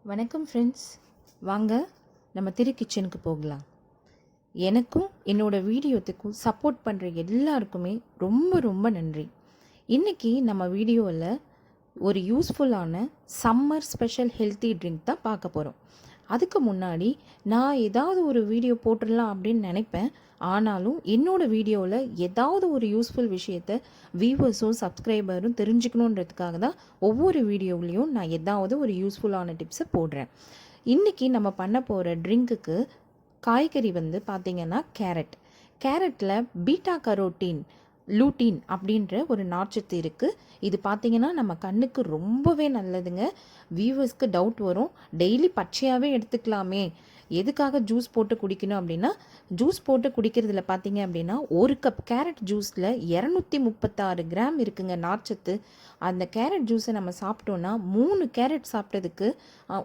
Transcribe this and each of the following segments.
வணக்கம் ஃப்ரெண்ட்ஸ், வாங்க நம்ம திரு கிச்சனுக்கு போகலாம். எனக்கும் என்னோடய வீடியோத்துக்கும் சப்போர்ட் பண்ணுற எல்லாருக்குமே ரொம்ப ரொம்ப நன்றி. இன்றைக்கி நம்ம வீடியோவில் ஒரு யூஸ்ஃபுல்லான சம்மர் ஸ்பெஷல் ஹெல்த்தி ட்ரிங்க் தான் பார்க்க போகிறோம். அதுக்கு முன்னாடி நான் ஏதாவது ஒரு வீடியோ போட்டுடலாம் அப்படின்னு நினைப்பேன். ஆனாலும் என்னோடய வீடியோவில் ஏதாவது ஒரு யூஸ்ஃபுல் விஷயத்தை வியூவர்ஸும் சப்ஸ்கிரைபரும் தெரிஞ்சுக்கணுன்றதுக்காக தான் ஒவ்வொரு வீடியோவிலையும் நான் ஏதாவது ஒரு யூஸ்ஃபுல்லான டிப்ஸை போடுறேன். இன்றைக்கி நம்ம பண்ண போகிற ட்ரிங்க்குக்கு காய்கறி பார்த்திங்கன்னா கேரட்டில் பீட்டா கரோட்டீன் லூட்டின் அப்படின்ற ஒரு நார்ச்சத்து இருக்குது. இது பார்த்திங்கன்னா நம்ம கண்ணுக்கு ரொம்பவே நல்லதுங்க. வியூவர்ஸ்க்கு டவுட் வரும், டெய்லி பச்சையாகவே எடுத்துக்கலாமே, எதுக்காக ஜூஸ் போட்டு குடிக்கணும் அப்படின்னா, ஜூஸ் போட்டு குடிக்கிறதுல பார்த்திங்க அப்படின்னா ஒரு கப் கேரட் ஜூஸில் 236 கிராம் இருக்குங்க நார்ச்சத்து. அந்த கேரட் ஜூஸை நம்ம சாப்பிட்டோன்னா 3 கேரட் சாப்பிட்டதுக்கு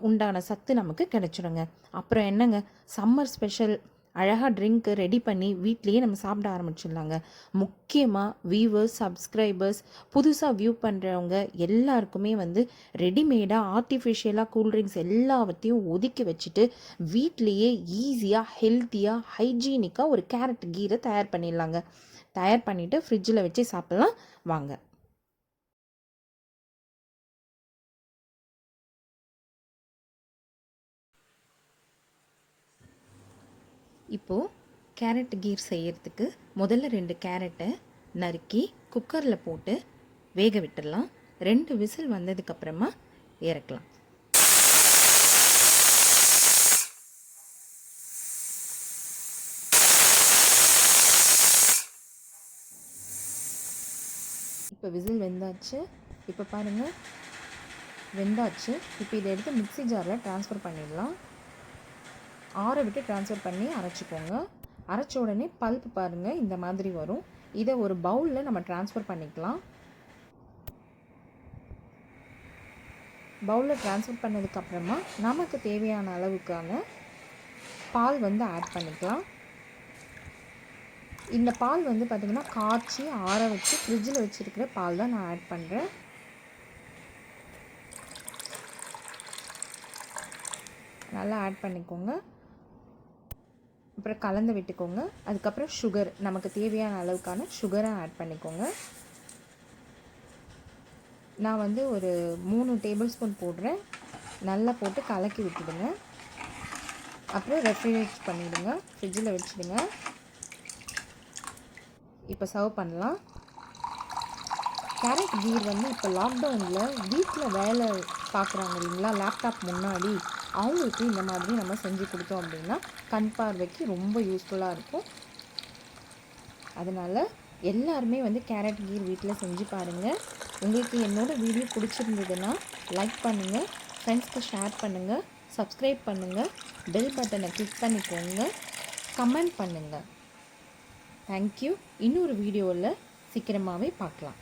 உண்டான சத்து நமக்கு கிடச்சிடுங்க. அப்புறம் என்னங்க, சம்மர் ஸ்பெஷல் அழகாக ட்ரிங்க்கு ரெடி பண்ணி வீட்லேயே நம்ம சாப்பிட ஆரம்பிச்சிடலாங்க. முக்கியமாக வியூவர்ஸ் சப்ஸ்கிரைபர்ஸ் புதுசாக வியூ பண்ணுறவங்க எல்லாருக்குமே ரெடிமேடாக ஆர்டிஃபிஷியலாக கூல்ட்ரிங்க்ஸ் எல்லாத்தையும் ஒதுக்கி வச்சுட்டு வீட்லேயே ஈஸியாக ஹெல்த்தியாக ஹைஜீனிக்காக ஒரு கேரட் கீரை தயார் பண்ணிடலாங்க. தயார் பண்ணிவிட்டு ஃப்ரிட்ஜில் வச்சு சாப்பிட்லாம். வாங்க. இப்போது கேரட் கீர் செய்கிறதுக்கு முதல்ல 2 கேரட்டை நறுக்கி குக்கரில் போட்டு வேக விட்டுடலாம். 2 விசில் வந்ததுக்கப்புறமா இறக்கலாம். இப்போ விசில் வெந்தாச்சு. இப்போ பாருங்கள், வெந்தாச்சு. இப்போ இதை எடுத்து மிக்ஸி ஜாரில் ட்ரான்ஸ்ஃபர் பண்ணிடலாம். ஆற விட்டு ட்ரான்ஸ்ஃபர் பண்ணி அரைச்சிக்கோங்க. அரைச்ச உடனே பல்ப் பாருங்கள் இந்த மாதிரி வரும். இதை ஒரு பவுலில் நம்ம ட்ரான்ஸ்ஃபர் பண்ணிக்கலாம். பவுலில் ட்ரான்ஸ்ஃபர் பண்ணதுக்கப்புறமா நமக்கு தேவையான அளவுக்கான பால் ஆட் பண்ணிக்கலாம். இந்த பால் பார்த்திங்கன்னா காய்ச்சி ஆற வச்சு ஃப்ரிட்ஜில் வச்சுருக்கிற பால் தான் நான் ஆட் பண்ணுறேன். நல்லா ஆட் பண்ணிக்கோங்க. அப்புறம் கலந்து விட்டுக்கோங்க. அதுக்கப்புறம் சுகர், நமக்கு தேவையான அளவுக்கான சுகரை ஆட் பண்ணிக்கோங்க. நான் ஒரு 3 டேபிள் ஸ்பூன் போடுறேன். நல்லா போட்டு கலக்கி விட்டுடுங்க. அப்புறம் ரெஃப்ரிஜரேட் பண்ணிவிடுங்க, ஃப்ரிட்ஜில் வச்சுடுங்க. இப்போ சர்வ் பண்ணலாம். கேரட் கீர் இப்போ லாக்டவுனில் வீட்டில் வேலை பார்க்குறாங்க இல்லைங்களா, லேப்டாப் முன்னாடி, அவங்களுக்கு இந்த மாதிரி நம்ம செஞ்சு கொடுத்தோம் அப்படின்னா கண் பார்வைக்கு ரொம்ப யூஸ்ஃபுல்லாக இருக்கும். அதனால் எல்லாருமே கேரட் கீர் வீட்டில் செஞ்சு பாருங்கள். உங்களுக்கு என்னோடய வீடியோ பிடிச்சிருந்ததுன்னா லைக் பண்ணுங்கள், ஃப்ரெண்ட்ஸ்க்கு ஷேர் பண்ணுங்கள், சப்ஸ்கிரைப் பண்ணுங்கள், பெல் பட்டனை கிளிக் பண்ணிக்கோங்க, கமெண்ட் பண்ணுங்கள். தேங்க்யூ. இன்னொரு வீடியோவில் சீக்கிரமாகவே பார்க்கலாம்.